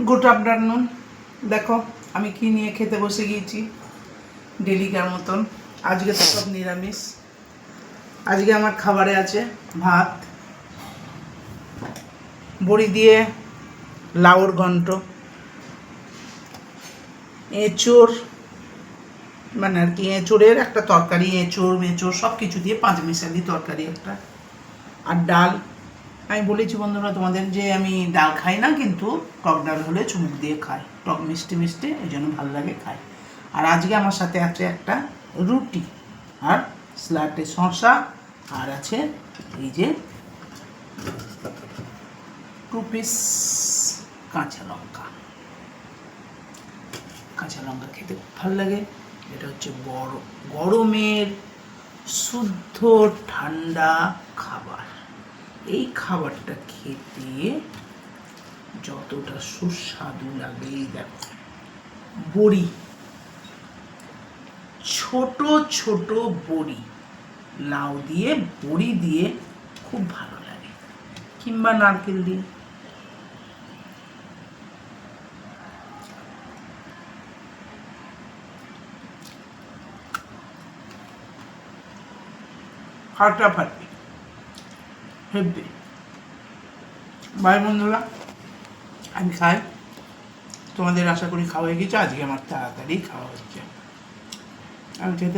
Good afternoon. দেখো আমি কি নিয়ে খেতে বসে গিয়েছি ডেলিকার মতন। আজকে তো সব নিরামিষ। আজকে আমার খাবারে আছে ভাত, বড়ি দিয়ে লাউর ঘন্ট, এঁচোড় মানে আর কি এঁচোড়ের একটা তরকারি, এঁচোড় মেঁচোড় সব কিছু দিয়ে পাঁচমিশালি তরকারি একটা, আর ডাল। আমি বলেছি বন্ধুরা তোমাদের যে আমি ডাল খাই না, কিন্তু টক ডাল হলে চুমুক দিয়ে খাই, টক মিষ্টি মিষ্টি, এই জন্য ভালো লাগে খাই। আর আজকে আমার সাথে আছে একটা রুটি আর স্যালাডে শসা, আর আছে এই যে 2 পিস কাঁচা লঙ্কা। কাঁচা লঙ্কা খেতে খুব ভালো লাগে। এটা হচ্ছে গরমের শুদ্ধ ঠান্ডা খাবার। এই খাবারটা খেতে যতটা সুস্বাদু লাগে, দেখো বড়ি, ছোট ছোট বড়ি, লাউ দিয়ে বড়ি দিয়ে খুব ভালো লাগে, কিংবা নারকেল দিয়ে। ফাটাফাটি হেব্বি। বাই বন্ধুরা, আমি খাই, তোমাদের আশা করি খাওয়া হয়ে গেছে। আজকে আমার তাড়াতাড়ি খাওয়া হচ্ছে। আমি খেতে